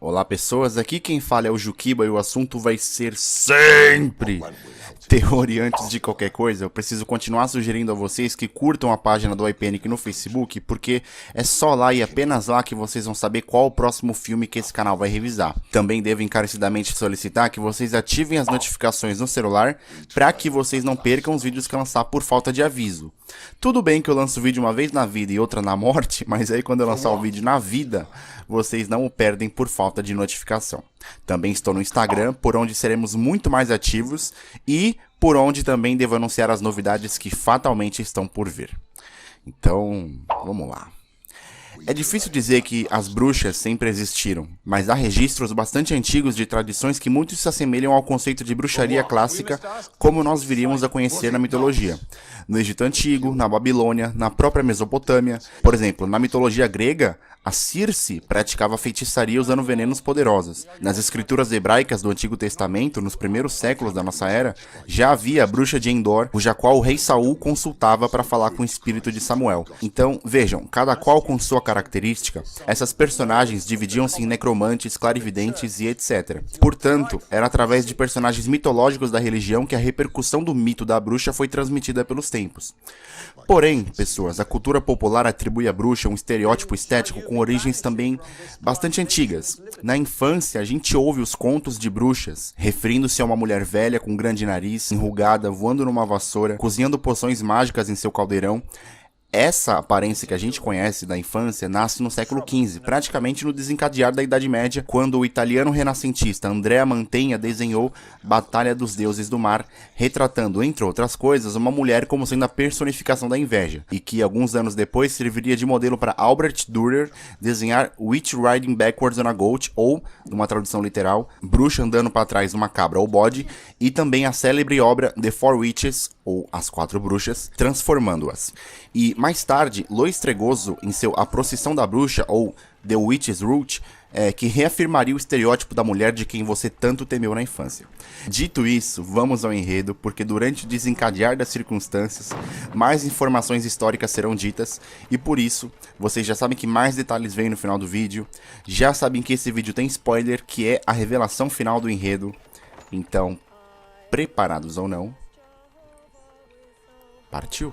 Olá pessoas, aqui quem fala é o Juquiba e o assunto vai ser sempre terror. E antes de qualquer coisa, eu preciso continuar sugerindo a vocês que curtam a página do iPanic no Facebook, porque é só lá e apenas lá que vocês vão saber qual o próximo filme que esse canal vai revisar. Também devo encarecidamente solicitar que vocês ativem as notificações no celular para que vocês não percam os vídeos que eu lançar por falta de aviso. Tudo bem que eu lanço vídeo uma vez na vida e outra na morte, mas aí quando eu lançar o vídeo na vida, vocês não o perdem por falta de notificação. Também estou no Instagram, por onde seremos muito mais ativos e por onde também devo anunciar as novidades que fatalmente estão por vir. Então, vamos lá. É difícil dizer que as bruxas sempre existiram, mas há registros bastante antigos de tradições que muito se assemelham ao conceito de bruxaria clássica, como nós viríamos a conhecer na mitologia. No Egito Antigo, na Babilônia, na própria Mesopotâmia. Por exemplo, na mitologia grega, a Circe praticava feitiçaria usando venenos poderosos. Nas escrituras hebraicas do Antigo Testamento, nos primeiros séculos da nossa era, já havia a bruxa de Endor, cuja qual o rei Saul consultava para falar com o espírito de Samuel. Então, vejam, cada qual com sua característica, essas personagens dividiam-se em necromantes, clarividentes e etc. Portanto, era através de personagens mitológicos da religião que a repercussão do mito da bruxa foi transmitida pelos tempos. Porém, pessoas, a cultura popular atribui à bruxa um estereótipo estético com origens também bastante antigas. Na infância, a gente ouve os contos de bruxas, referindo-se a uma mulher velha com grande nariz, enrugada, voando numa vassoura, cozinhando poções mágicas em seu caldeirão. Essa aparência que a gente conhece da infância nasce no século XV, praticamente no desencadear da Idade Média, quando o italiano renascentista Andrea Mantegna desenhou Batalha dos Deuses do Mar, retratando, entre outras coisas, uma mulher como sendo a personificação da inveja, e que alguns anos depois serviria de modelo para Albert Dürer desenhar Witch Riding Backwards on a Goat, ou, numa tradução literal, bruxa andando para trás numa cabra ou bode, e também a célebre obra The Four Witches, ou As Quatro Bruxas, transformando-as. E mais tarde, Lois Tregoso, em seu A Procissão da Bruxa, ou The Witch's Root, que reafirmaria o estereótipo da mulher de quem você tanto temeu na infância. Dito isso, vamos ao enredo, porque durante o desencadear das circunstâncias, mais informações históricas serão ditas, e por isso, vocês já sabem que mais detalhes vêm no final do vídeo, já sabem que esse vídeo tem spoiler, que é a revelação final do enredo. Então, preparados ou não, partiu!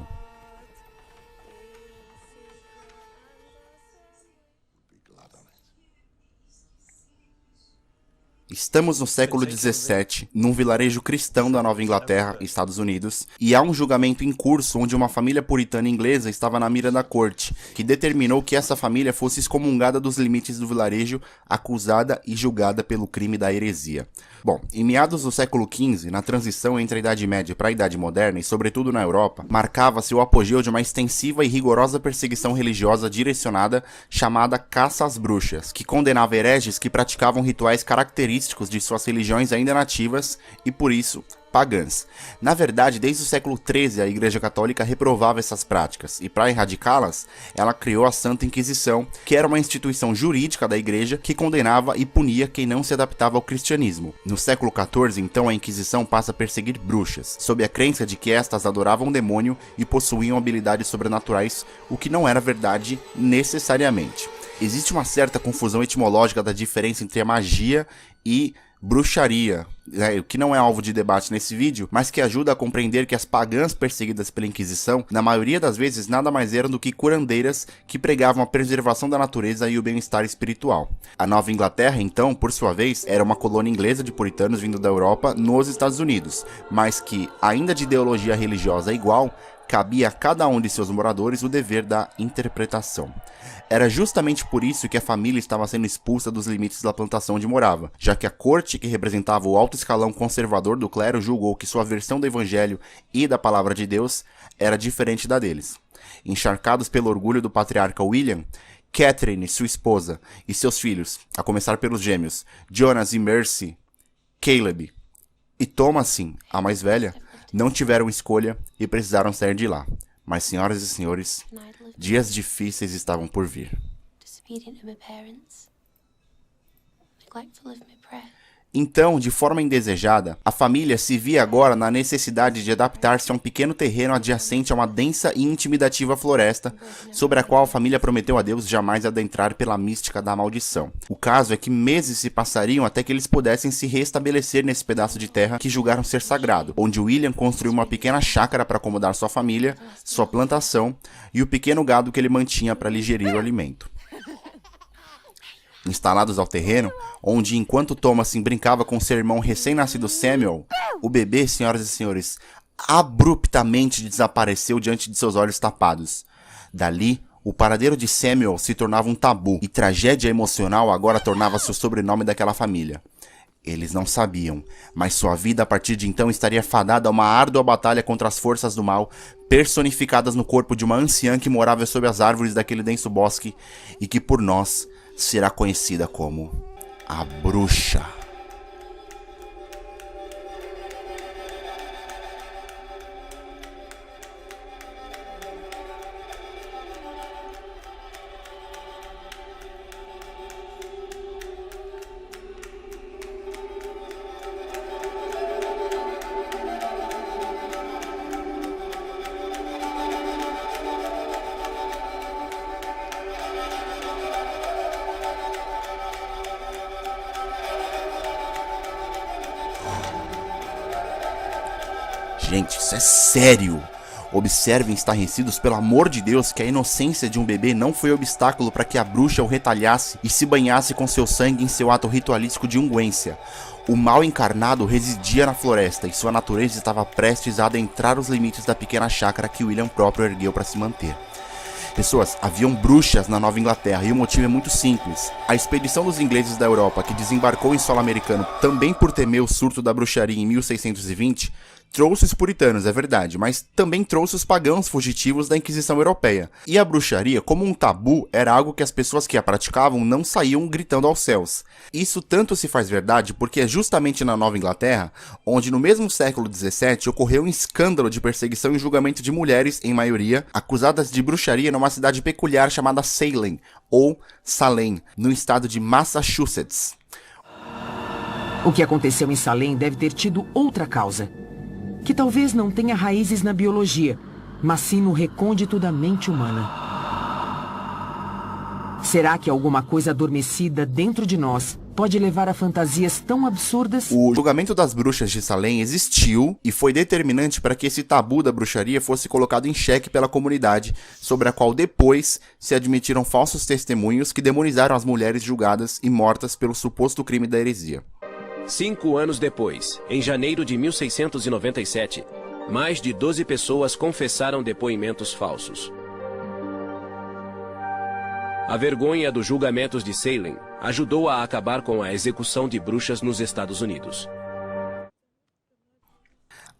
Estamos no século XVII, num vilarejo cristão da Nova Inglaterra, Estados Unidos, e há um julgamento em curso onde uma família puritana inglesa estava na mira da corte, que determinou que essa família fosse excomungada dos limites do vilarejo, acusada e julgada pelo crime da heresia. Bom, em meados do século XV, na transição entre a Idade Média para a Idade Moderna, e sobretudo na Europa, marcava-se o apogeu de uma extensiva e rigorosa perseguição religiosa direcionada chamada Caça às Bruxas, que condenava hereges que praticavam rituais característicos de suas religiões ainda nativas e, por isso, pagãs. Na verdade, desde o século XIII, a Igreja Católica reprovava essas práticas, e para erradicá-las, ela criou a Santa Inquisição, que era uma instituição jurídica da Igreja que condenava e punia quem não se adaptava ao cristianismo. No século XIV, então, a Inquisição passa a perseguir bruxas, sob a crença de que estas adoravam o demônio e possuíam habilidades sobrenaturais, o que não era verdade necessariamente. Existe uma certa confusão etimológica da diferença entre a magia e bruxaria, o que não é alvo de debate nesse vídeo, mas que ajuda a compreender que as pagãs perseguidas pela Inquisição, na maioria das vezes, nada mais eram do que curandeiras que pregavam a preservação da natureza e o bem-estar espiritual. A Nova Inglaterra, então, por sua vez, era uma colônia inglesa de puritanos vindo da Europa nos Estados Unidos, mas que, ainda de ideologia religiosa igual, cabia a cada um de seus moradores o dever da interpretação. Era justamente por isso que a família estava sendo expulsa dos limites da plantação onde morava, já que a corte, que representava o alto escalão conservador do clero, julgou que sua versão do evangelho e da palavra de Deus era diferente da deles. Encharcados pelo orgulho do patriarca William, Catherine, sua esposa, e seus filhos, a começar pelos gêmeos Jonas e Mercy, Caleb e Thomasin, a mais velha, não tiveram escolha e precisaram sair de lá. Mas, senhoras e senhores, dias difíceis estavam por vir. Então, de forma indesejada, a família se via agora na necessidade de adaptar-se a um pequeno terreno adjacente a uma densa e intimidativa floresta, sobre a qual a família prometeu a Deus jamais adentrar pela mística da maldição. O caso é que meses se passariam até que eles pudessem se restabelecer nesse pedaço de terra que julgaram ser sagrado, onde William construiu uma pequena chácara para acomodar sua família, sua plantação e o pequeno gado que ele mantinha para lhe gerir o alimento. Instalados ao terreno, onde enquanto Thomasin brincava com seu irmão recém-nascido Samuel, o bebê, senhoras e senhores, abruptamente desapareceu diante de seus olhos tapados. Dali, o paradeiro de Samuel se tornava um tabu, e tragédia emocional agora tornava-se o sobrenome daquela família. Eles não sabiam, mas sua vida a partir de então estaria fadada a uma árdua batalha contra as forças do mal, personificadas no corpo de uma anciã que morava sob as árvores daquele denso bosque, e que por nós será conhecida como a Bruxa. Gente, isso é sério! Observem, estarrecidos, pelo amor de Deus, que a inocência de um bebê não foi obstáculo para que a bruxa o retalhasse e se banhasse com seu sangue em seu ato ritualístico de unguência. O mal encarnado residia na floresta e sua natureza estava prestes a adentrar os limites da pequena chácara que William próprio ergueu para se manter. Pessoas, haviam bruxas na Nova Inglaterra e o motivo é muito simples. A expedição dos ingleses da Europa, que desembarcou em solo americano também por temer o surto da bruxaria em 1620, trouxe os puritanos, é verdade, mas também trouxe os pagãos fugitivos da Inquisição Europeia. E a bruxaria, como um tabu, era algo que as pessoas que a praticavam não saíam gritando aos céus. Isso tanto se faz verdade porque é justamente na Nova Inglaterra, onde no mesmo século XVII ocorreu um escândalo de perseguição e julgamento de mulheres, em maioria, acusadas de bruxaria numa cidade peculiar chamada Salem, ou Salem, no estado de Massachusetts. O que aconteceu em Salem deve ter tido outra causa, que talvez não tenha raízes na biologia, mas sim no recôndito da mente humana. Será que alguma coisa adormecida dentro de nós pode levar a fantasias tão absurdas? O julgamento das bruxas de Salem existiu e foi determinante para que esse tabu da bruxaria fosse colocado em xeque pela comunidade, sobre a qual depois se admitiram falsos testemunhos que demonizaram as mulheres julgadas e mortas pelo suposto crime da heresia. 5 anos depois, em janeiro de 1697, mais de 12 pessoas confessaram depoimentos falsos. A vergonha dos julgamentos de Salem ajudou a acabar com a execução de bruxas nos Estados Unidos.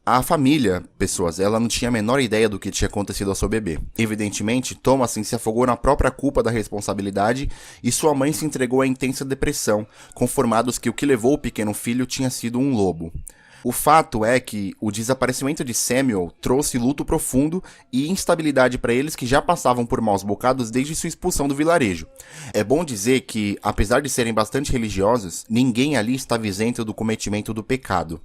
A família, pessoas, ela não tinha a menor ideia do que tinha acontecido ao seu bebê. Evidentemente, Thomasin se afogou na própria culpa da responsabilidade e sua mãe se entregou à intensa depressão, conformados que o que levou o pequeno filho tinha sido um lobo. O fato é que o desaparecimento de Samuel trouxe luto profundo e instabilidade para eles que já passavam por maus bocados desde sua expulsão do vilarejo. É bom dizer que, apesar de serem bastante religiosos, ninguém ali estava isento do cometimento do pecado.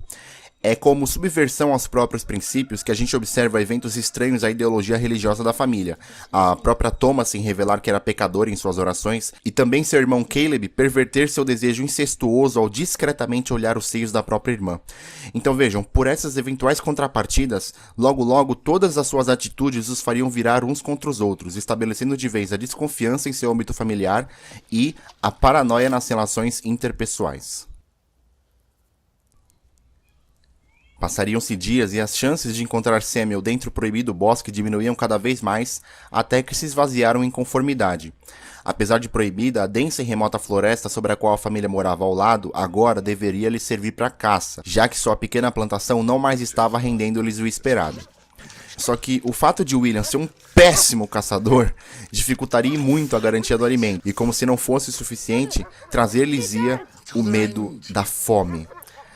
É como subversão aos próprios princípios que a gente observa eventos estranhos à ideologia religiosa da família. A própria Thomasin revelar que era pecador em suas orações e também seu irmão Caleb perverter seu desejo incestuoso ao discretamente olhar os seios da própria irmã. Então vejam, por essas eventuais contrapartidas, logo logo todas as suas atitudes os fariam virar uns contra os outros, estabelecendo de vez a desconfiança em seu âmbito familiar e a paranoia nas relações interpessoais. Passariam-se dias e as chances de encontrar Samuel dentro do proibido bosque diminuíam cada vez mais, até que se esvaziaram em conformidade. Apesar de proibida, a densa e remota floresta sobre a qual a família morava ao lado, agora deveria lhe servir para caça, já que sua pequena plantação não mais estava rendendo-lhes o esperado. Só que o fato de William ser um péssimo caçador dificultaria muito a garantia do alimento, e como se não fosse suficiente, trazer-lhes-ia o medo da fome.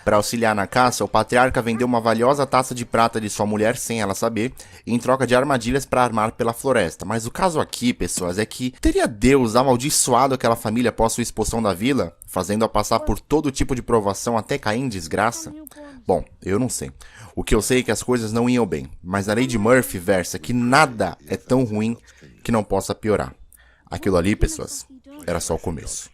Para auxiliar na caça, o patriarca vendeu uma valiosa taça de prata de sua mulher, sem ela saber, em troca de armadilhas para armar pela floresta. Mas o caso aqui, pessoas, é que teria Deus amaldiçoado aquela família após sua expulsão da vila, fazendo-a passar por todo tipo de provação até cair em desgraça? Bom, eu não sei. O que eu sei é que as coisas não iam bem, mas a lei de Murphy versa que nada é tão ruim que não possa piorar. Aquilo ali, pessoas, era só o começo.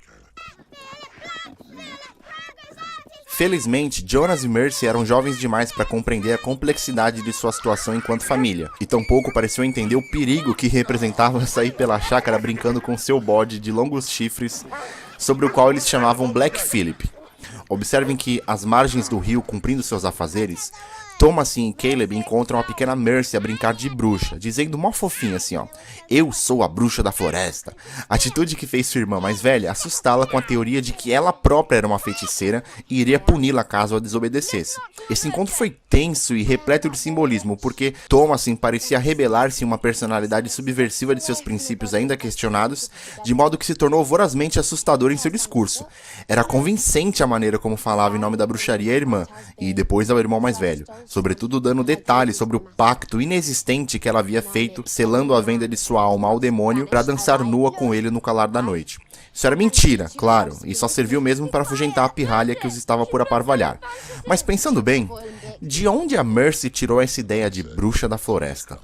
Felizmente, Jonas e Mercy eram jovens demais para compreender a complexidade de sua situação enquanto família, e tampouco pareciam entender o perigo que representava sair pela chácara brincando com seu bode de longos chifres, sobre o qual eles chamavam Black Phillip. Observem que, às margens do rio, cumprindo seus afazeres, Thomas e Caleb encontram a pequena Mercy a brincar de bruxa, dizendo mó fofinho assim, ó: "Eu sou a bruxa da floresta." Atitude que fez sua irmã mais velha assustá-la com a teoria de que ela própria era uma feiticeira e iria puni-la caso a desobedecesse. Esse encontro foi tenso e repleto de simbolismo, porque Thomas parecia rebelar-se em uma personalidade subversiva de seus princípios ainda questionados, de modo que se tornou vorazmente assustador em seu discurso. Era convincente a maneira como falava em nome da bruxaria à irmã, e depois ao irmão mais velho, sobretudo dando detalhes sobre o pacto inexistente que ela havia feito, selando a venda de sua alma ao demônio para dançar nua com ele no calar da noite. Isso era mentira, claro, e só serviu mesmo para afugentar a pirralha que os estava por aparvalhar. Mas pensando bem, de onde a Mercy tirou essa ideia de bruxa da floresta?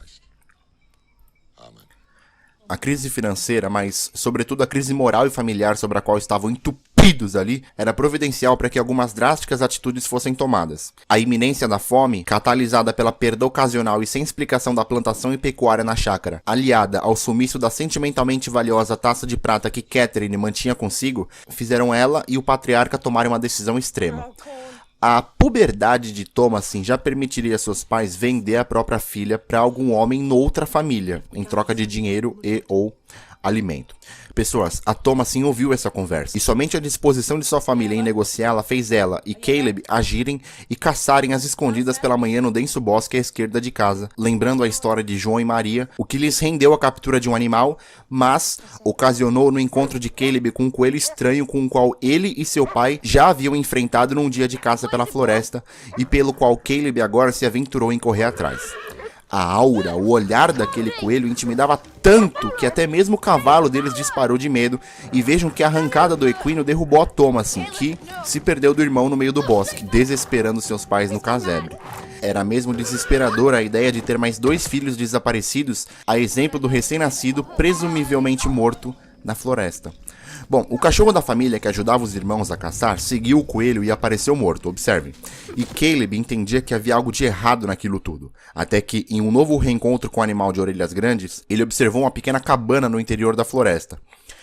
A crise financeira, mas sobretudo a crise moral e familiar sobre a qual estavam entupidos ali, era providencial para que algumas drásticas atitudes fossem tomadas. A iminência da fome, catalisada pela perda ocasional e sem explicação da plantação e pecuária na chácara, aliada ao sumiço da sentimentalmente valiosa taça de prata que Catherine mantinha consigo, fizeram ela e o patriarca tomarem uma decisão extrema. A puberdade de Thomas já permitiria a seus pais vender a própria filha para algum homem noutra família, em troca de dinheiro e ou alimento. Pessoas, a Thomas ouviu essa conversa, e somente a disposição de sua família em negociá-la fez ela e Caleb agirem e caçarem às escondidas pela manhã no denso bosque à esquerda de casa, lembrando a história de João e Maria, o que lhes rendeu a captura de um animal, mas ocasionou no encontro de Caleb com um coelho estranho com o qual ele e seu pai já haviam enfrentado num dia de caça pela floresta, e pelo qual Caleb agora se aventurou em correr atrás. A aura, o olhar daquele coelho intimidava tanto que até mesmo o cavalo deles disparou de medo, e vejam que a arrancada do equino derrubou a Thomas, que se perdeu do irmão no meio do bosque, desesperando seus pais no casebre. Era mesmo desesperadora a ideia de ter mais 2 filhos desaparecidos, a exemplo do recém-nascido, presumivelmente morto, na floresta. Bom, o cachorro da família que ajudava os irmãos a caçar seguiu o coelho e apareceu morto, observem. E Caleb entendia que havia algo de errado naquilo tudo. Até que, em um novo reencontro com o animal de orelhas grandes, ele observou uma pequena cabana no interior da floresta.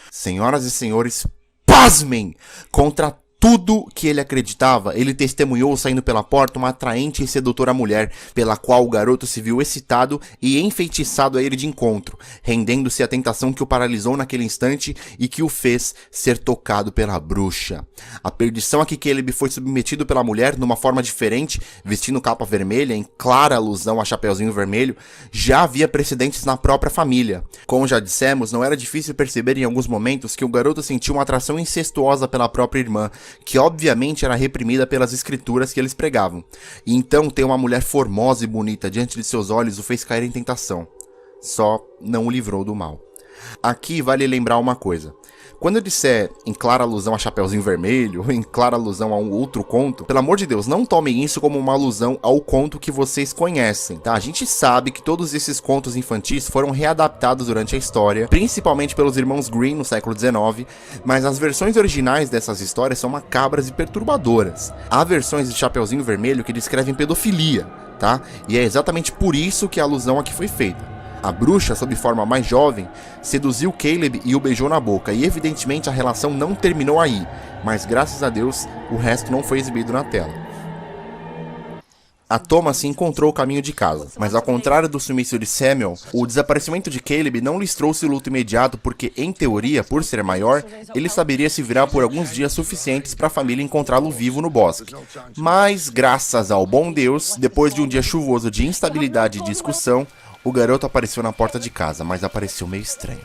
Senhoras e senhores, pasmem! Contra tudo que ele acreditava, ele testemunhou saindo pela porta uma atraente e sedutora mulher, pela qual o garoto se viu excitado e enfeitiçado a ele de encontro, rendendo-se à tentação que o paralisou naquele instante e que o fez ser tocado pela bruxa. A perdição a que Caleb foi submetido pela mulher, numa forma diferente, vestindo capa vermelha, em clara alusão a Chapeuzinho Vermelho, já havia precedentes na própria família. Como já dissemos, não era difícil perceber em alguns momentos que o garoto sentiu uma atração incestuosa pela própria irmã, que obviamente era reprimida pelas escrituras que eles pregavam. E então ter uma mulher formosa e bonita diante de seus olhos o fez cair em tentação. Só não o livrou do mal. Aqui vale lembrar uma coisa. Quando eu disser em clara alusão a Chapeuzinho Vermelho, ou em clara alusão a um outro conto, pelo amor de Deus, não tomem isso como uma alusão ao conto que vocês conhecem, tá? A gente sabe que todos esses contos infantis foram readaptados durante a história, principalmente pelos irmãos Grimm no século XIX, mas as versões originais dessas histórias são macabras e perturbadoras. Há versões de Chapeuzinho Vermelho que descrevem pedofilia, tá? E é exatamente por isso que a alusão aqui foi feita. A bruxa, sob forma mais jovem, seduziu Caleb e o beijou na boca, e evidentemente a relação não terminou aí, mas graças a Deus o resto não foi exibido na tela. A Thomas encontrou o caminho de casa, mas ao contrário do sumiço de Samuel, o desaparecimento de Caleb não lhes trouxe luto imediato porque, em teoria, por ser maior, ele saberia se virar por alguns dias suficientes para a família encontrá-lo vivo no bosque. Mas, graças ao bom Deus, depois de um dia chuvoso de instabilidade e discussão, o garoto apareceu na porta de casa, mas apareceu meio estranho.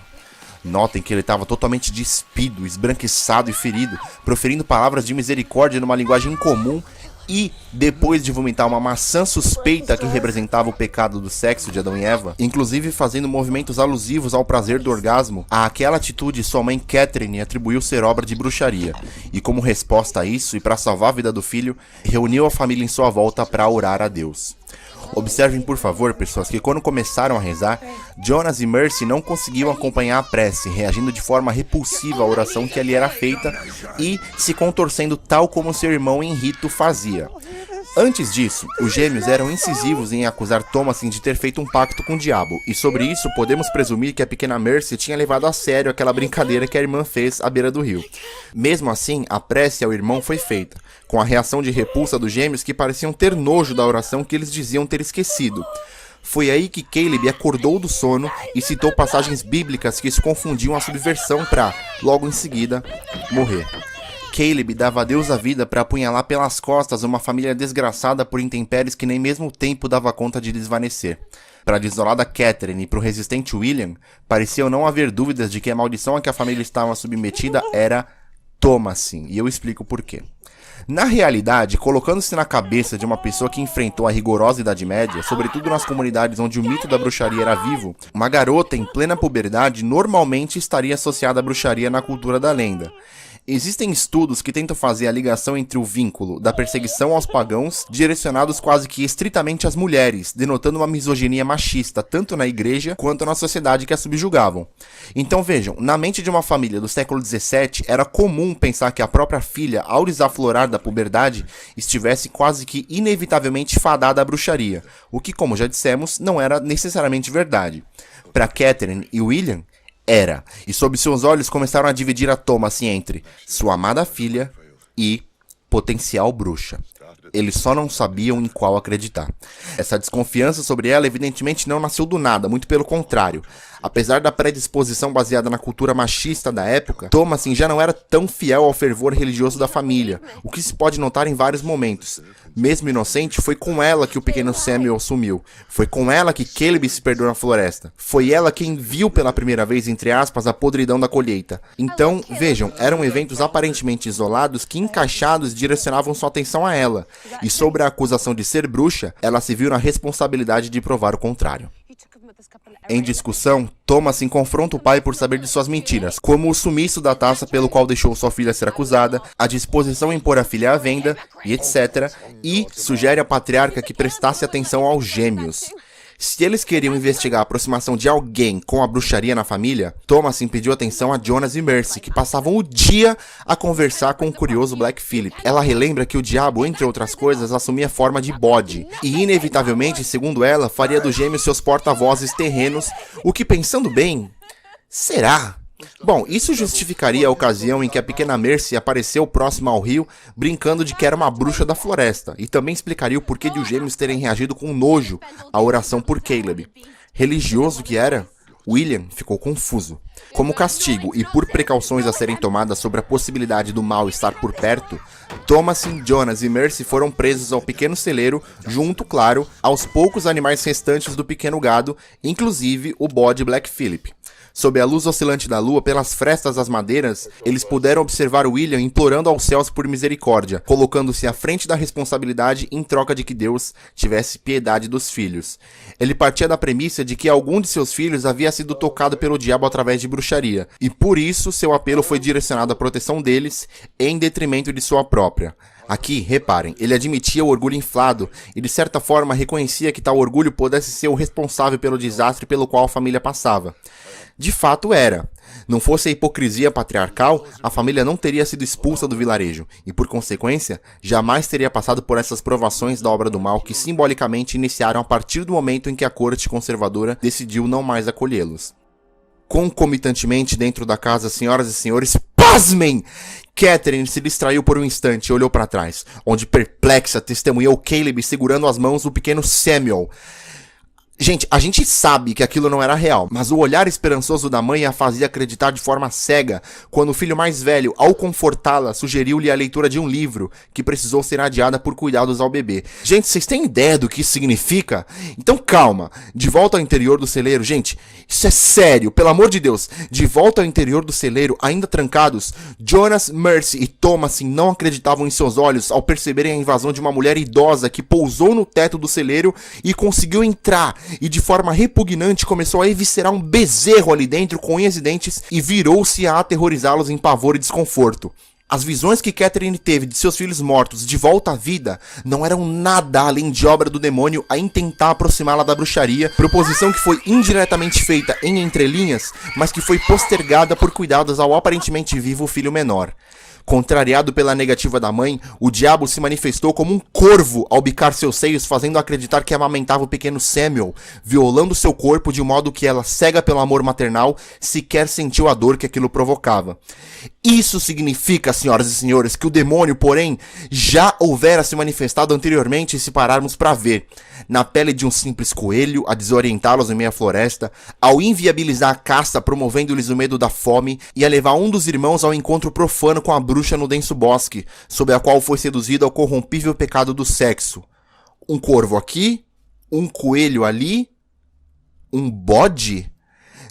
Notem que ele estava totalmente despido, esbranquiçado e ferido, proferindo palavras de misericórdia numa linguagem incomum e, depois de vomitar uma maçã suspeita que representava o pecado do sexo de Adão e Eva, inclusive fazendo movimentos alusivos ao prazer do orgasmo, àquela atitude sua mãe Catherine atribuiu ser obra de bruxaria, e como resposta a isso e para salvar a vida do filho, reuniu a família em sua volta para orar a Deus. Observem, por favor, pessoas, que quando começaram a rezar, Jonas e Mercy não conseguiam acompanhar a prece, reagindo de forma repulsiva à oração que ali era feita e se contorcendo tal como seu irmão em rito fazia. Antes disso, os gêmeos eram incisivos em acusar Thomasin de ter feito um pacto com o diabo, e sobre isso podemos presumir que a pequena Mercy tinha levado a sério aquela brincadeira que a irmã fez à beira do rio. Mesmo assim, a prece ao irmão foi feita, com a reação de repulsa dos gêmeos que pareciam ter nojo da oração que eles diziam ter esquecido. Foi aí que Caleb acordou do sono e citou passagens bíblicas que se confundiam a subversão para, logo em seguida, morrer. Caleb dava a Deus a vida para apunhalar pelas costas uma família desgraçada por intempéries que nem mesmo o tempo dava conta de desvanecer. Para a desolada Catherine e para o resistente William, pareciam não haver dúvidas de que a maldição a que a família estava submetida era Thomasin, e eu explico por quê. Na realidade, colocando-se na cabeça de uma pessoa que enfrentou a rigorosa Idade Média, sobretudo nas comunidades onde o mito da bruxaria era vivo, uma garota em plena puberdade normalmente estaria associada à bruxaria na cultura da lenda. Existem estudos que tentam fazer a ligação entre o vínculo da perseguição aos pagãos, direcionados quase que estritamente às mulheres, denotando uma misoginia machista tanto na igreja quanto na sociedade que a subjugavam. Então vejam, na mente de uma família do século XVII, era comum pensar que a própria filha, ao desaflorar da puberdade, estivesse quase que inevitavelmente fadada à bruxaria, o que, como já dissemos, não era necessariamente verdade. Para Catherine e William, era, e sob seus olhos começaram a dividir a Thomasin entre sua amada filha e potencial bruxa. Eles só não sabiam em qual acreditar. Essa desconfiança sobre ela evidentemente não nasceu do nada, muito pelo contrário. Apesar da predisposição baseada na cultura machista da época, Thomasin já não era tão fiel ao fervor religioso da família, o que se pode notar em vários momentos. Mesmo inocente, foi com ela que o pequeno Samuel sumiu. Foi com ela que Caleb se perdeu na floresta. Foi ela quem viu pela primeira vez, entre aspas, a podridão da colheita. Então, vejam, eram eventos aparentemente isolados que, encaixados, direcionavam sua atenção a ela. E sobre a acusação de ser bruxa, ela se viu na responsabilidade de provar o contrário. Em discussão, Thomasin confronta o pai por saber de suas mentiras, como o sumiço da taça pelo qual deixou sua filha ser acusada, a disposição em pôr a filha à venda, e etc., e sugere à patriarca que prestasse atenção aos gêmeos. Se eles queriam investigar a aproximação de alguém com a bruxaria na família, Thomasin pediu atenção a Jonas e Mercy, que passavam o dia a conversar com o curioso Black Phillip. Ela relembra que o diabo, entre outras coisas, assumia forma de bode, e inevitavelmente, segundo ela, faria dos gêmeos seus porta-vozes terrenos, o que, pensando bem, será? Bom, isso justificaria a ocasião em que a pequena Mercy apareceu próxima ao rio, brincando de que era uma bruxa da floresta, e também explicaria o porquê de os gêmeos terem reagido com nojo à oração por Caleb. Religioso que era, William ficou confuso. Como castigo e por precauções a serem tomadas sobre a possibilidade do mal estar por perto, Thomasin, Jonas e Mercy foram presos ao pequeno celeiro, junto, claro, aos poucos animais restantes do pequeno gado, inclusive o bode Black Phillip. Sob a luz oscilante da lua, pelas frestas das madeiras, eles puderam observar William implorando aos céus por misericórdia, colocando-se à frente da responsabilidade em troca de que Deus tivesse piedade dos filhos. Ele partia da premissa de que algum de seus filhos havia sido tocado pelo diabo através de bruxaria, e por isso seu apelo foi direcionado à proteção deles, em detrimento de sua própria. Aqui, reparem, ele admitia o orgulho inflado e de certa forma reconhecia que tal orgulho pudesse ser o responsável pelo desastre pelo qual a família passava. De fato era. Não fosse a hipocrisia patriarcal, a família não teria sido expulsa do vilarejo e, por consequência, jamais teria passado por essas provações da obra do mal que simbolicamente iniciaram a partir do momento em que a corte conservadora decidiu não mais acolhê-los. Concomitantemente, dentro da casa, senhoras e senhores, pasmem! Catherine se distraiu por um instante e olhou para trás, onde perplexa testemunhou Caleb segurando as mãos do pequeno Samuel. Gente, a gente sabe que aquilo não era real, mas o olhar esperançoso da mãe a fazia acreditar de forma cega, quando o filho mais velho, ao confortá-la, sugeriu-lhe a leitura de um livro, que precisou ser adiada por cuidados ao bebê. Gente, vocês têm ideia do que isso significa? Então calma, de volta ao interior do celeiro, gente, isso é sério, pelo amor de Deus, de volta ao interior do celeiro, ainda trancados, Jonas, Mercy e Thomasin não acreditavam em seus olhos ao perceberem a invasão de uma mulher idosa que pousou no teto do celeiro e conseguiu entrar, e de forma repugnante começou a eviscerar um bezerro ali dentro com unhas e dentes e virou-se a aterrorizá-los em pavor e desconforto. As visões que Catherine teve de seus filhos mortos de volta à vida não eram nada além de obra do demônio a intentar aproximá-la da bruxaria, proposição que foi indiretamente feita em entrelinhas, mas que foi postergada por cuidados ao aparentemente vivo filho menor. Contrariado pela negativa da mãe, o diabo se manifestou como um corvo ao bicar seus seios, fazendo acreditar que amamentava o pequeno Samuel, violando seu corpo de modo que ela, cega pelo amor maternal, sequer sentiu a dor que aquilo provocava. Isso significa, senhoras e senhores, que o demônio, porém, já houvera se manifestado anteriormente, se pararmos para ver. Na pele de um simples coelho, a desorientá-los em meia floresta, ao inviabilizar a caça, promovendo-lhes o medo da fome, e a levar um dos irmãos ao encontro profano com a bruxa no denso bosque, sob a qual foi seduzido ao corrompível pecado do sexo. Um corvo aqui, um coelho ali, um bode?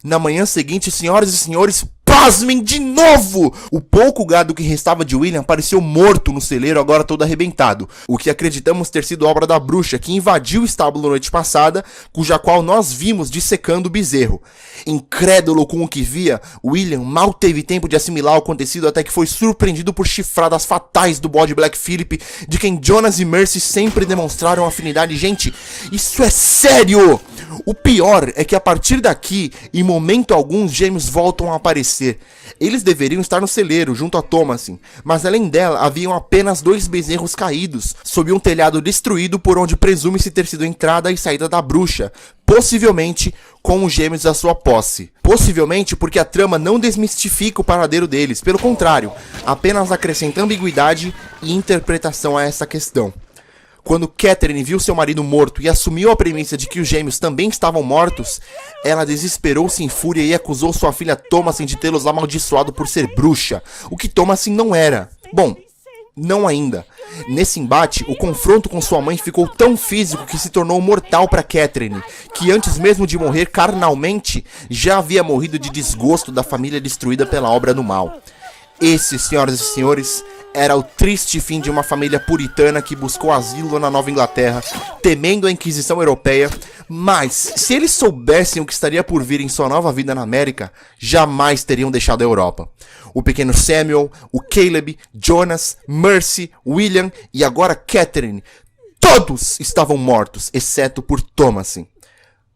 Na manhã seguinte, senhoras e senhores, pasmem de novo! O pouco gado que restava de William apareceu morto no celeiro, agora todo arrebentado, o que acreditamos ter sido obra da bruxa que invadiu o estábulo noite passada, cuja qual nós vimos dissecando o bezerro. Incrédulo com o que via, William mal teve tempo de assimilar o acontecido até que foi surpreendido por chifradas fatais do bode Black Phillip, de quem Jonas e Mercy sempre demonstraram afinidade. Gente, isso é sério! O pior é que a partir daqui, em momento algum, os gêmeos voltam a aparecer. Eles deveriam estar no celeiro, junto a Thomasin, mas além dela haviam apenas 2 bezerros caídos, sob um telhado destruído por onde presume-se ter sido entrada e saída da bruxa, possivelmente com os gêmeos à sua posse. Possivelmente porque a trama não desmistifica o paradeiro deles, pelo contrário, apenas acrescenta ambiguidade e interpretação a essa questão. Quando Catherine viu seu marido morto e assumiu a premissa de que os gêmeos também estavam mortos, ela desesperou-se em fúria e acusou sua filha Thomasin de tê-los amaldiçoado por ser bruxa, o que Thomasin não era. Bom, não ainda. Nesse embate, o confronto com sua mãe ficou tão físico que se tornou mortal para Catherine, que antes mesmo de morrer carnalmente, já havia morrido de desgosto da família destruída pela obra do mal. Esse, senhoras e senhores, era o triste fim de uma família puritana que buscou asilo na Nova Inglaterra, temendo a Inquisição Europeia, mas se eles soubessem o que estaria por vir em sua nova vida na América, jamais teriam deixado a Europa. O pequeno Samuel, o Caleb, Jonas, Mercy, William e agora Catherine, todos estavam mortos, exceto por Thomasin.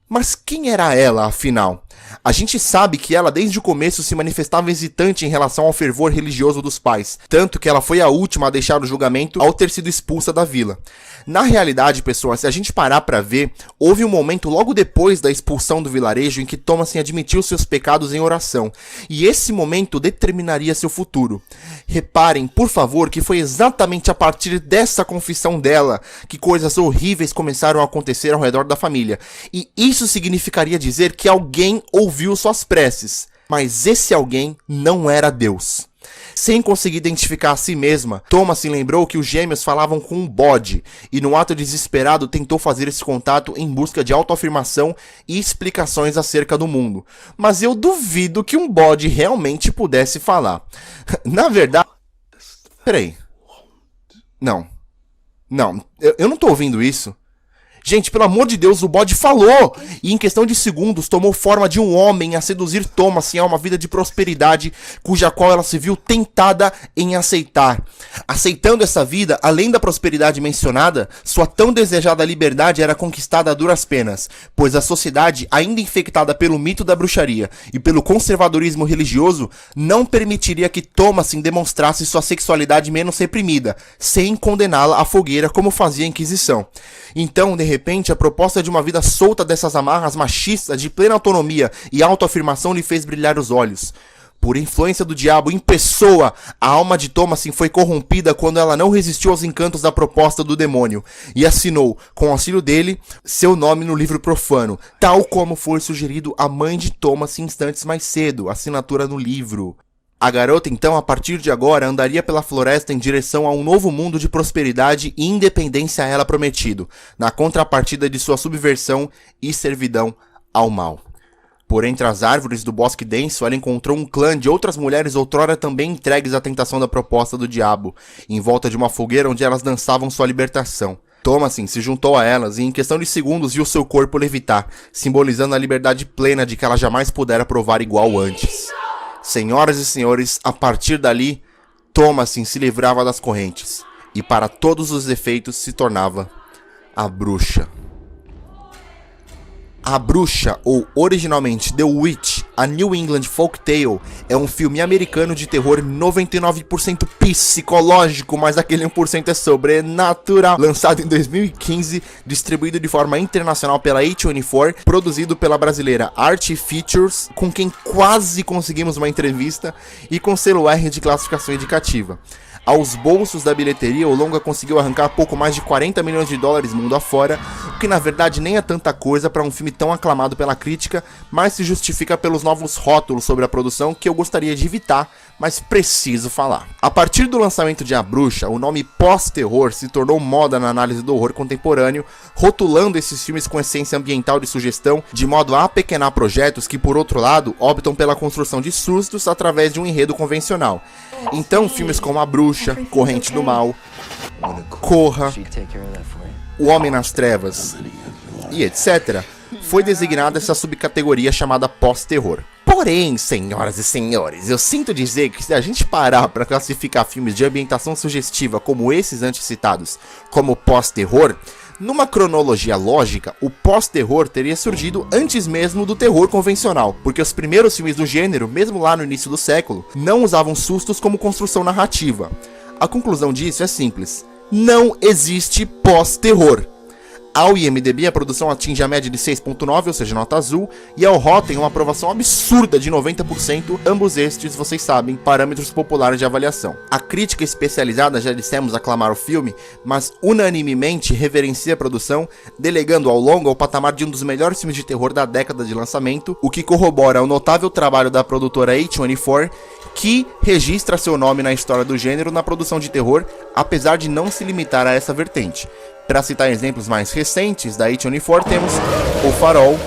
Mas quem era ela, afinal? A gente sabe que ela desde o começo se manifestava hesitante em relação ao fervor religioso dos pais, tanto que ela foi a última a deixar o julgamento ao ter sido expulsa da vila. Na realidade, pessoal, se a gente parar pra ver, houve um momento logo depois da expulsão do vilarejo em que Thomasin admitiu seus pecados em oração, e esse momento determinaria seu futuro. Reparem, por favor, que foi exatamente a partir dessa confissão dela que coisas horríveis começaram a acontecer ao redor da família, e isso significaria dizer que alguém ouviu suas preces, mas esse alguém não era Deus. Sem conseguir identificar a si mesma, Thomasin lembrou que os gêmeos falavam com um bode, e no ato desesperado tentou fazer esse contato em busca de autoafirmação e explicações acerca do mundo. Mas eu duvido que um bode realmente pudesse falar. Na verdade... Peraí. Não, eu não tô ouvindo isso. Gente, pelo amor de Deus, o bode falou! E em questão de segundos tomou forma de um homem a seduzir Thomasin a uma vida de prosperidade, cuja qual ela se viu tentada em aceitar. Aceitando essa vida, além da prosperidade mencionada, sua tão desejada liberdade era conquistada a duras penas, pois a sociedade, ainda infectada pelo mito da bruxaria e pelo conservadorismo religioso, não permitiria que Thomasin demonstrasse sua sexualidade menos reprimida, sem condená-la à fogueira como fazia a Inquisição. Então, de repente, a proposta de uma vida solta dessas amarras machistas de plena autonomia e autoafirmação lhe fez brilhar os olhos. Por influência do diabo em pessoa, a alma de Thomasin foi corrompida quando ela não resistiu aos encantos da proposta do demônio e assinou, com o auxílio dele, seu nome no livro profano, tal como foi sugerido à mãe de Thomasin instantes mais cedo, assinatura no livro. A garota, então, a partir de agora, andaria pela floresta em direção a um novo mundo de prosperidade e independência a ela prometido, na contrapartida de sua subversão e servidão ao mal. Por entre as árvores do bosque denso, ela encontrou um clã de outras mulheres outrora também entregues à tentação da proposta do diabo, em volta de uma fogueira onde elas dançavam sua libertação. Thomasin se juntou a elas e em questão de segundos viu seu corpo levitar, simbolizando a liberdade plena de que ela jamais pudera provar igual antes. Senhoras e senhores, a partir dali, Thomasin se livrava das correntes, e para todos os efeitos se tornava a bruxa. A Bruxa, ou originalmente The Witch, a New England Folk Tale, é um filme americano de terror 99% psicológico, mas aquele 1% é sobrenatural. Lançado em 2015, distribuído de forma internacional pela A24, produzido pela brasileira Art Features, com quem quase conseguimos uma entrevista, e com selo R de classificação indicativa. Aos bolsos da bilheteria, o longa conseguiu arrancar pouco mais de 40 milhões de dólares mundo afora, o que na verdade nem é tanta coisa para um filme tão aclamado pela crítica, mas se justifica pelos novos rótulos sobre a produção que eu gostaria de evitar, mas preciso falar. A partir do lançamento de A Bruxa, o nome pós-terror se tornou moda na análise do horror contemporâneo, rotulando esses filmes com essência ambiental de sugestão, de modo a apequenar projetos que, por outro lado, optam pela construção de sustos através de um enredo convencional. Então, filmes como A Bruxa, Corrente do Mal, Corra, O Homem nas Trevas e etc., foi designada essa subcategoria chamada pós-terror. Porém, senhoras e senhores, eu sinto dizer que se a gente parar para classificar filmes de ambientação sugestiva como esses antes citados como pós-terror, numa cronologia lógica, o pós-terror teria surgido antes mesmo do terror convencional, porque os primeiros filmes do gênero, mesmo lá no início do século, não usavam sustos como construção narrativa. A conclusão disso é simples: não existe pós-terror. Ao IMDb, a produção atinge a média de 6.9, ou seja, nota azul, e ao Rotten uma aprovação absurda de 90%, ambos estes, vocês sabem, parâmetros populares de avaliação. A crítica especializada, já dissemos, aclamar o filme, mas unanimemente reverencia a produção, delegando ao longa o patamar de um dos melhores filmes de terror da década de lançamento, o que corrobora o notável trabalho da produtora A24, que registra seu nome na história do gênero na produção de terror, apesar de não se limitar a essa vertente. Para citar exemplos mais recentes da A24, temos O Farol,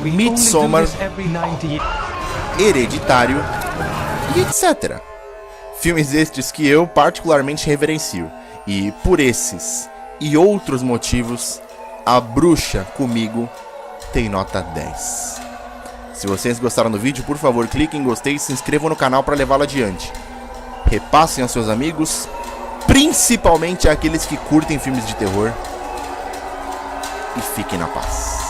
Midsommar, Hereditário e etc. Filmes estes que eu particularmente reverencio. E por esses e outros motivos, A Bruxa, comigo, tem nota 10. Se vocês gostaram do vídeo, por favor, cliquem em gostei e se inscrevam no canal para levá-lo adiante. Repassem aos seus amigos, principalmente aqueles que curtem filmes de terror, e fiquem na paz.